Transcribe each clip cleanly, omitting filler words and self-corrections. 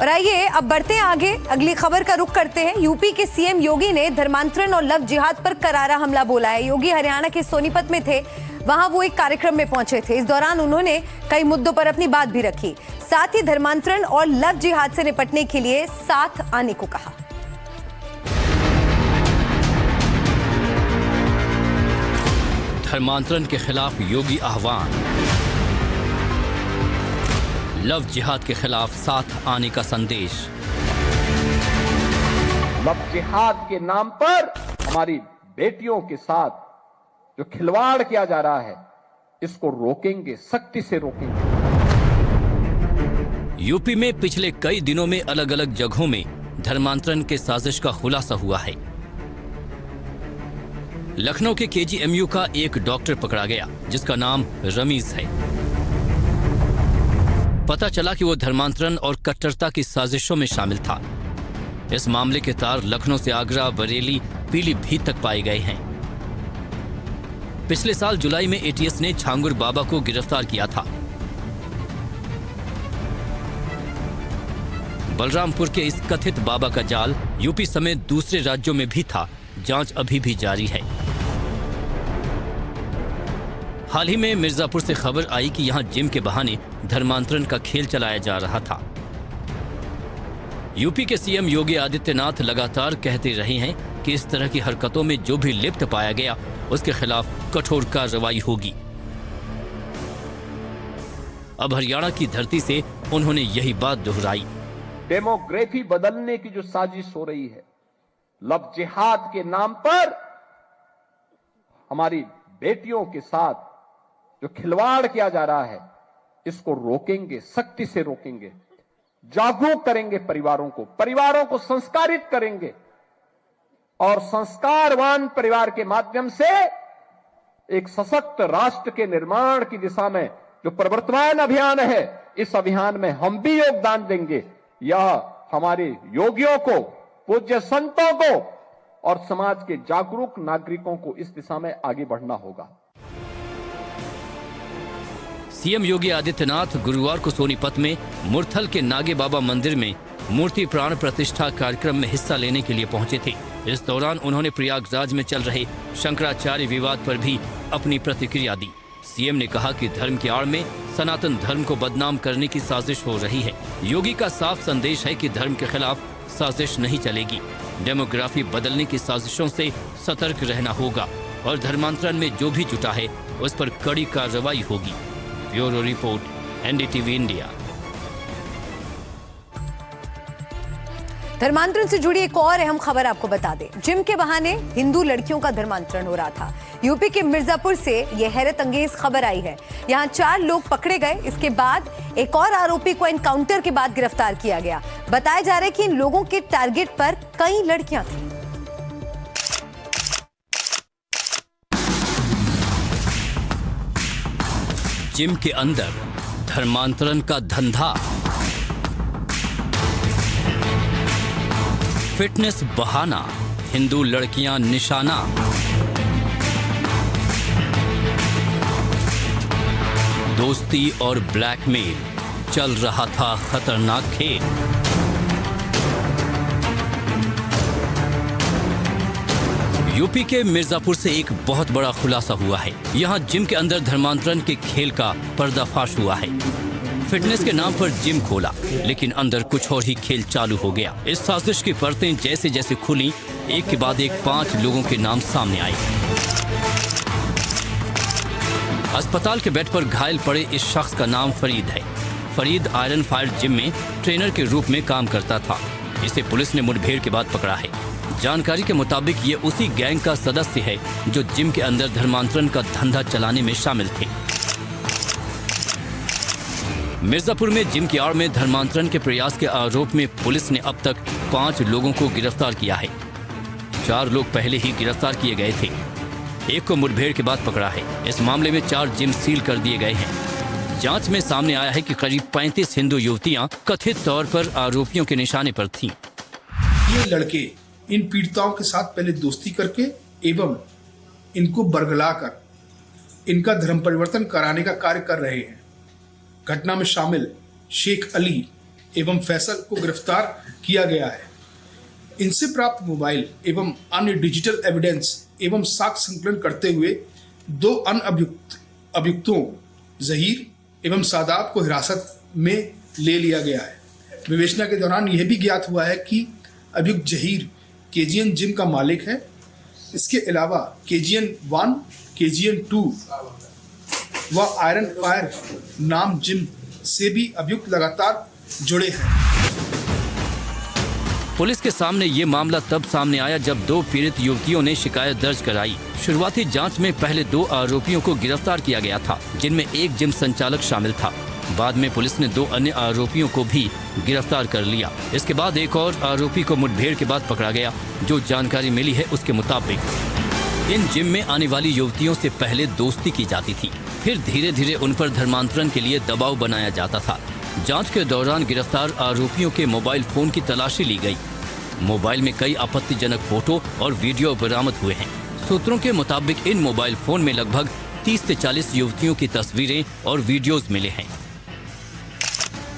और आइए अब बढ़ते हैं आगे, अगली खबर का रुख करते हैं। यूपी के सीएम योगी ने धर्मांतरण और लव जिहाद पर करारा हमला बोला है। योगी हरियाणा के सोनीपत में थे, वहां वो एक कार्यक्रम में पहुंचे थे। इस दौरान उन्होंने कई मुद्दों पर अपनी बात भी रखी, साथ ही धर्मांतरण और लव जिहाद से निपटने के लिए साथ आने को कहा। धर्मांतरण के खिलाफ योगी आह्वान, लव जिहाद के खिलाफ साथ आने का संदेश। लव जिहाद के नाम पर हमारी बेटियों के साथ जो खिलवाड़ किया जा रहा है, इसको रोकेंगे, सख्ती से रोकेंगे। यूपी में पिछले कई दिनों में अलग अलग जगहों में धर्मांतरण के साजिश का खुलासा हुआ है। लखनऊ के केजीएमयू का एक डॉक्टर पकड़ा गया जिसका नाम रमीज है। पता चला कि वो धर्मांतरण और कट्टरता की साजिशों में शामिल था। इस मामले के तार लखनऊ से आगरा, बरेली, पीलीभीत तक पाए गए हैं। पिछले साल जुलाई में एटीएस ने छांगुर बाबा को गिरफ्तार किया था। बलरामपुर के इस कथित बाबा का जाल यूपी समेत दूसरे राज्यों में भी था। जांच अभी भी जारी है। हाल ही में मिर्जापुर से खबर आई कि यहां जिम के बहाने धर्मांतरण का खेल चलाया जा रहा था। यूपी के सीएम योगी आदित्यनाथ लगातार कहते रहे हैं कि इस तरह की हरकतों में जो भी लिप्त पाया गया उसके खिलाफ कठोर कार्रवाई होगी। अब हरियाणा की धरती से उन्होंने यही बात दोहराई। डेमोग्राफी बदलने की जो साजिश हो रही है, लव जिहाद के नाम पर हमारी बेटियों के साथ जो खिलवाड़ किया जा रहा है, इसको रोकेंगे, सख्ती से रोकेंगे। जागरूक करेंगे परिवारों को संस्कारित करेंगे और संस्कारवान परिवार के माध्यम से एक सशक्त राष्ट्र के निर्माण की दिशा में जो प्रवर्तमान अभियान है, इस अभियान में हम भी योगदान देंगे। यह हमारे योगियों को, पूज्य संतों को और समाज के जागरूक नागरिकों को इस दिशा में आगे बढ़ना होगा। सीएम योगी आदित्यनाथ गुरुवार को सोनीपत में मुरथल के नागे बाबा मंदिर में मूर्ति प्राण प्रतिष्ठा कार्यक्रम में हिस्सा लेने के लिए पहुंचे थे। इस दौरान उन्होंने प्रयागराज में चल रहे शंकराचार्य विवाद पर भी अपनी प्रतिक्रिया दी। सीएम ने कहा कि धर्म की आड़ में सनातन धर्म को बदनाम करने की साजिश हो रही है। योगी का साफ संदेश है कि धर्म के खिलाफ साजिश नहीं चलेगी। डेमोग्राफी बदलने की साजिशों से सतर्क रहना होगा और धर्मांतरण में जो भी जुटा है उस पर कड़ी कार्रवाई होगी। Bureau report, NDTV India. धर्मांतरण से जुड़ी एक और अहम खबर आपको बता दें। जिम के बहाने हिंदू लड़कियों का धर्मांतरण हो रहा था। यूपी के मिर्जापुर से यह हैरत अंगेज खबर आई है। यहां 4 लोग पकड़े गए। इसके बाद एक और आरोपी को एनकाउंटर के बाद गिरफ्तार किया गया। बताया जा रहा है कि इन लोगों के टारगेट पर कई लड़कियां थीं। जिम के अंदर धर्मांतरण का धंधा, फिटनेस बहाना, हिंदू लड़कियां निशाना। दोस्ती और ब्लैकमेल, चल रहा था खतरनाक खेल। यूपी के मिर्जापुर से एक बहुत बड़ा खुलासा हुआ है। यहाँ जिम के अंदर धर्मांतरण के खेल का पर्दाफाश हुआ है। फिटनेस के नाम पर जिम खोला, लेकिन अंदर कुछ और ही खेल चालू हो गया। इस साजिश की परतें जैसे जैसे खुली, एक के बाद एक 5 लोगों के नाम सामने आए। अस्पताल के बेड पर घायल पड़े इस शख्स का नाम फरीद है। फरीद आयरन फायर जिम में ट्रेनर के रूप में काम करता था। इसे पुलिस ने मुठभेड़ के बाद पकड़ा है। जानकारी के मुताबिक ये उसी गैंग का सदस्य है जो जिम के अंदर धर्मांतरण का धंधा चलाने में शामिल थे। मिर्जापुर में जिम की आड़ में धर्मांतरण के प्रयास के आरोप में पुलिस ने अब तक 5 लोगों को गिरफ्तार किया है। 4 लोग पहले ही गिरफ्तार किए गए थे। एक को मुठभेड़ के बाद पकड़ा है। इस मामले में 4 जिम सील कर दिए गए हैं। जांच में सामने आया है कि करीब 35 हिंदू युवतियां कथित तौर पर आरोपियों के निशाने पर थीं। ये लड़के इन पीड़िताओं के साथ पहले दोस्ती करके एवं इनको बरगलाकर इनका धर्म परिवर्तन कराने का कार्य कर रहे हैं। घटना में शामिल शेख अली एवं फैसल को गिरफ्तार किया गया है। इनसे प्राप्त मोबाइल एवं अन्य डिजिटल एविडेंस एवं साक्ष्य संकलन करते हुए 2 अन्य अभियुक्तों जहीर एवं सादाब को हिरासत में ले लिया गया है। विवेचना के दौरान यह भी ज्ञात हुआ है कि अभियुक्त जहीर केजीएन जिम का मालिक है। इसके अलावा केजीएन 1, केजीएन 2 व आयरन फायर नाम जिम से भी अभियुक्त लगातार जुड़े हैं। पुलिस के सामने ये मामला तब सामने आया जब 2 पीड़ित युवतियों ने शिकायत दर्ज कराई। शुरुआती जांच में पहले 2 आरोपियों को गिरफ्तार किया गया था, जिनमें एक जिम संचालक शामिल था। बाद में पुलिस ने 2 अन्य आरोपियों को भी गिरफ्तार कर लिया। इसके बाद एक और आरोपी को मुठभेड़ के बाद पकड़ा गया। जो जानकारी मिली है उसके मुताबिक इन जिम में आने वाली युवतियों से पहले दोस्ती की जाती थी, फिर धीरे धीरे उन पर धर्मांतरण के लिए दबाव बनाया जाता था। जांच के दौरान गिरफ्तार आरोपियों के मोबाइल फोन की तलाशी ली गई। मोबाइल में कई आपत्तिजनक फोटो और वीडियो बरामद हुए हैं। सूत्रों के मुताबिक इन मोबाइल फोन में लगभग 30 से 40 युवतियों की तस्वीरें और वीडियोस मिले हैं।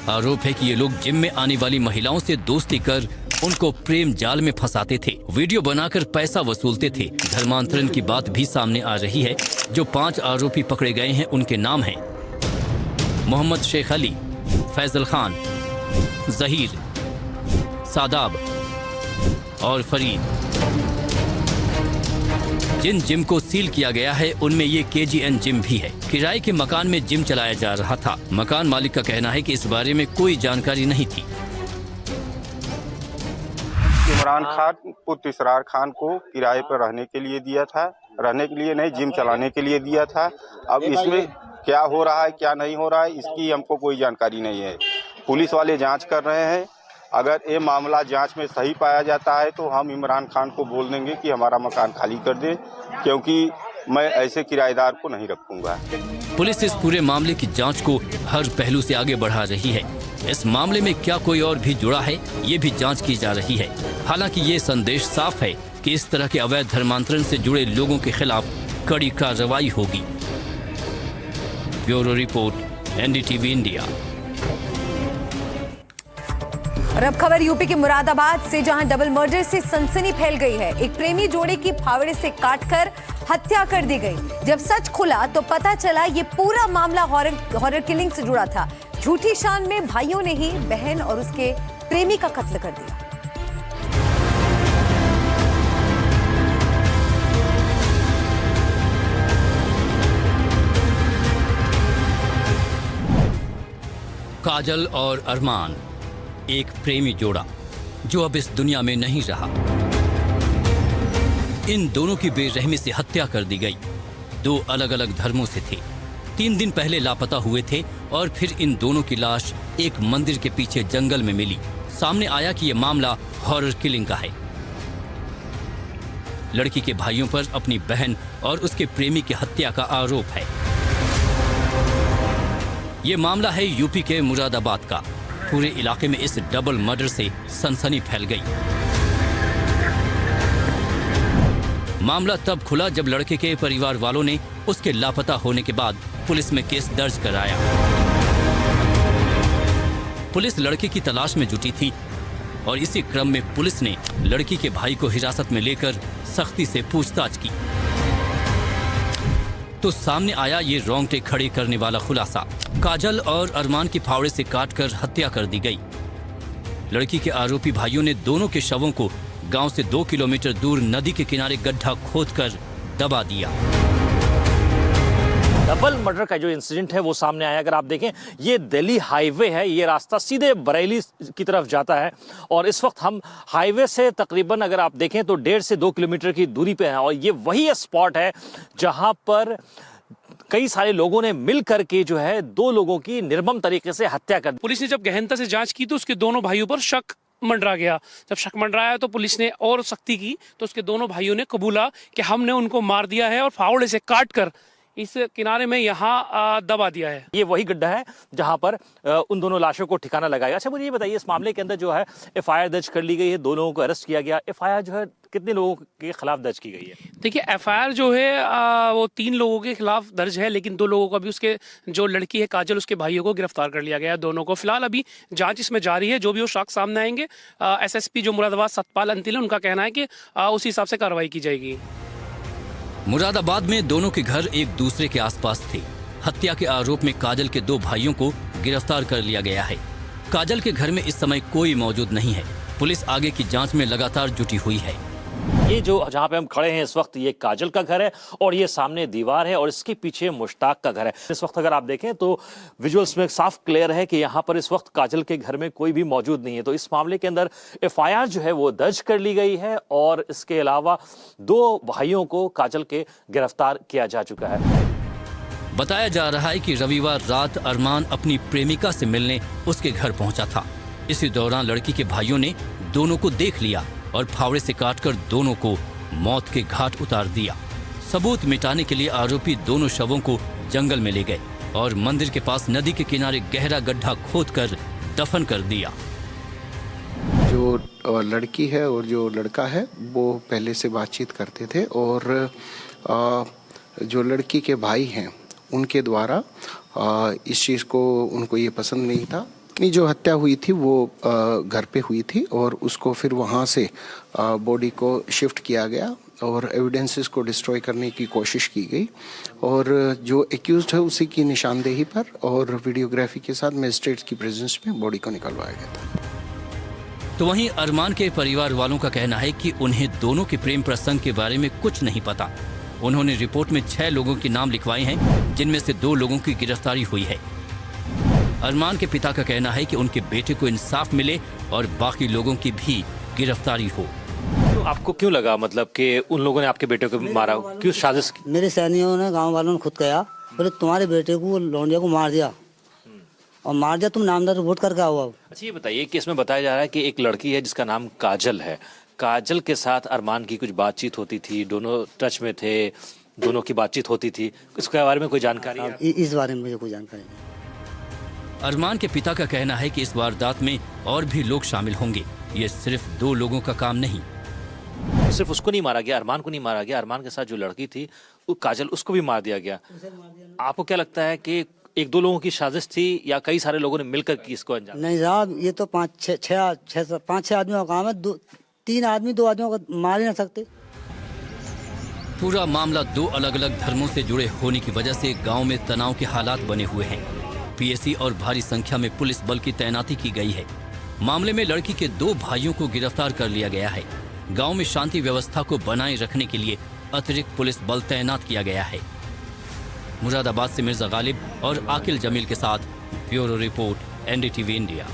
आरोप है कि ये लोग जिम में आने वाली महिलाओं से दोस्ती कर उनको प्रेम जाल में फंसाते थे, वीडियो बनाकर पैसा वसूलते थे। धर्मांतरण की बात भी सामने आ रही है। जो 5 आरोपी पकड़े गए हैं उनके नाम हैं मोहम्मद शेख अली, फैजल खान, जहीर, सादाब और फरीद। जिन जिम को सील किया गया है उनमें ये केजीएन जिम भी है। किराए के मकान में जिम चलाया जा रहा था। मकान मालिक का कहना है कि इस बारे में कोई जानकारी नहीं थी। इमरान खान पुत्र इसरार खान को किराए पर रहने के लिए दिया था, रहने के लिए नहीं, जिम चलाने के लिए दिया था। अब इसमें क्या हो रहा है क्या नहीं हो रहा है इसकी हमको कोई जानकारी नहीं है। पुलिस वाले जांच कर रहे हैं। अगर ये मामला जांच में सही पाया जाता है तो हम इमरान खान को बोल देंगे कि हमारा मकान खाली कर दे, क्योंकि मैं ऐसे किराएदार को नहीं रखूंगा। पुलिस इस पूरे मामले की जांच को हर पहलू से आगे बढ़ा रही है। इस मामले में क्या कोई और भी जुड़ा है, ये भी जांच की जा रही है। हालांकि ये संदेश साफ है कि इस तरह के अवैध धर्मांतरण से जुड़े लोगों के खिलाफ कड़ी कार्रवाई होगी। Bureau report, NDTV India. और अब खबर यूपी के मुरादाबाद से, जहां डबल मर्डर से सनसनी फैल गई है। एक प्रेमी जोड़े की फावड़े से काटकर हत्या कर दी गई। जब सच खुला तो पता चला ये पूरा मामला हॉरर किलिंग से जुड़ा था। झूठी शान में भाइयों ने ही बहन और उसके प्रेमी का कत्ल कर दिया। काजल और अरमान, एक प्रेमी जोड़ा जो अब इस दुनिया में नहीं रहा। इन दोनों की बेरहमी से हत्या कर दी गई। 2 अलग अलग धर्मों से थे। 3 दिन पहले लापता हुए थे और फिर इन दोनों की लाश एक मंदिर के पीछे जंगल में मिली। सामने आया कि यह मामला हॉरर किलिंग का है। लड़की के भाइयों पर अपनी बहन और उसके प्रेमी की हत्या का आरोप है। ये मामला है यूपी के मुरादाबाद का। पूरे इलाके में इस डबल मर्डर से सनसनी फैल गई। मामला तब खुला जब लड़के के परिवार वालों ने उसके लापता होने के बाद पुलिस में केस दर्ज कराया। पुलिस लड़के की तलाश में जुटी थी और इसी क्रम में पुलिस ने लड़की के भाई को हिरासत में लेकर सख्ती से पूछताछ की तो सामने आया ये रोंगटे खड़े करने वाला खुलासा। काजल और अरमान की फावड़े से काटकर हत्या कर दी गई। लड़की के आरोपी भाइयों ने दोनों के शवों को गांव से 2 किलोमीटर दूर नदी के किनारे गड्ढा खोदकर दबा दिया। डबल मर्डर का जो इंसिडेंट है वो सामने आया। अगर आप देखें, ये दिल्ली हाईवे है, ये रास्ता सीधे बरेली की तरफ जाता है और इस वक्त हम हाईवे से तकरीबन अगर आप देखें तो 1.5 से 2 किलोमीटर की दूरी पे हैं और ये वही स्पॉट है जहां पर कई सारे लोगों ने मिल करके जो है 2 लोगों की निर्मम तरीके से हत्या कर दी। पुलिस ने जब गहनता से जांच की तो उसके दोनों भाइयों पर शक मंडरा गया। जब शक मंडराया तो पुलिस ने और सख्ती की तो उसके दोनों भाइयों ने कबूला कि हमने उनको मार दिया है और फावड़े से काट कर इस किनारे में यहाँ दबा दिया है। ये वही गड्ढा है जहां पर उन दोनों लाशों को ठिकाना लगाया। अच्छा मुझे ये बताइए, इस मामले के अंदर जो है एफआईआर दर्ज कर ली गई है, 2 लोगों को अरेस्ट किया गया। एफआईआर जो है कितने लोगों के खिलाफ दर्ज की गई है? देखिए एफआईआर जो है वो 3 लोगों के खिलाफ दर्ज है, लेकिन 2 लोगों को अभी, उसके जो लड़की है काजल, उसके भाइयों को गिरफ्तार कर लिया गया है। दोनों को फिलहाल अभी जांच इसमें जारी है। जो भी वो शख्स सामने आएंगे, एसएसपी जो मुरादाबाद सतपाल अंतिल है, उनका कहना है कि उसी हिसाब से कार्रवाई की जाएगी। मुरादाबाद में दोनों के घर एक दूसरे के आसपास थे। हत्या के आरोप में काजल के 2 भाइयों को गिरफ्तार कर लिया गया है। काजल के घर में इस समय कोई मौजूद नहीं है। पुलिस आगे की जांच में लगातार जुटी हुई है। ये जो जहां पे हम खड़े हैं इस वक्त, ये काजल का घर है और ये सामने दीवार है और इसके पीछे मुश्ताक का घर है। इस वक्त अगर आप देखें तो विजुअल्स में साफ क्लियर है कि यहाँ पर इस वक्त काजल के घर में कोई भी मौजूद नहीं है। तो इस मामले के अंदर एफआईआर जो है वो दर्ज कर ली गई है और इसके अलावा 2 भाइयों को काजल के गिरफ्तार किया जा चुका है। बताया जा रहा है कि रविवार रात अरमान अपनी प्रेमिका से मिलने उसके घर पहुंचा था। इसी दौरान लड़की के भाइयों ने दोनों को देख लिया और फावड़े से काटकर दोनों को मौत के घाट उतार दिया। सबूत मिटाने के लिए आरोपी दोनों शवों को जंगल में ले गए और मंदिर के पास नदी के किनारे गहरा गड्ढा खोदकर दफन कर दिया। जो लड़की है और जो लड़का है वो पहले से बातचीत करते थे और जो लड़की के भाई हैं उनके द्वारा इस चीज़ को उनको ये पसंद नहीं था। जो हत्या हुई थी वो घर पे हुई थी और उसको फिर वहाँ से बॉडी को शिफ्ट किया गया और एविडेंसेस को डिस्ट्रॉय करने की कोशिश की गई और जो एक्यूज्ड है उसी की निशानदेही पर और वीडियोग्राफी के साथ मजिस्ट्रेट्स की प्रेजेंस में बॉडी को निकलवाया गया था। तो वहीं अरमान के परिवार वालों का कहना है कि उन्हें दोनों के प्रेम प्रसंग के बारे में कुछ नहीं पता। उन्होंने रिपोर्ट में 6 लोगों के नाम लिखवाए हैं, जिनमें से 2 लोगों की गिरफ्तारी हुई है। अरमान के पिता का कहना है कि उनके बेटे को इंसाफ मिले और बाकी लोगों की भी गिरफ्तारी हो। तो आपको क्यों लगा मतलब कि उन लोगों ने आपके बेटे को मारा? क्यों साजिश की? मेरे सैनिकों ने, गांव वालों ने खुद कहा, बोले तुम्हारे बेटे को लौंडिया को मार दिया और मार दिया, तुम नामदार रिपोर्ट करके आओ। अब अच्छा ये बताइए कि इसमें बताया जा रहा है कि एक लड़की है जिसका नाम काजल है। काजल के साथ अरमान की कुछ बातचीत होती थी, दोनों टच में थे, दोनों की बातचीत होती थी। इसके बारे में कोई जानकारी है? इस बारे में मुझे कोई जानकारी नहीं। अरमान के पिता का कहना है कि इस वारदात में और भी लोग शामिल होंगे। ये सिर्फ 2 लोगों का काम नहीं। सिर्फ उसको नहीं मारा गया, अरमान को नहीं मारा गया, अरमान के साथ जो लड़की थी वो काजल, उसको भी मार दिया गया। आपको क्या लगता है कि 1-2 लोगों की साजिश थी या कई सारे लोगों ने मिलकर की इसको अंजाम? नहीं साहब, ये तो 5-6 आदमियों का काम है। 3 आदमी 2 आदमियों को मार ही ना सकते। पूरा मामला 2 अलग अलग धर्मों से जुड़े होने की वजह से गांव में तनाव के हालात बने हुए हैं। पीएसी और भारी संख्या में पुलिस बल की तैनाती की गई है। मामले में लड़की के 2 भाइयों को गिरफ्तार कर लिया गया है। गांव में शांति व्यवस्था को बनाए रखने के लिए अतिरिक्त पुलिस बल तैनात किया गया है। मुरादाबाद से मिर्जा गालिब और आकिल जमील के साथ ब्यूरो रिपोर्ट, NDTV इंडिया।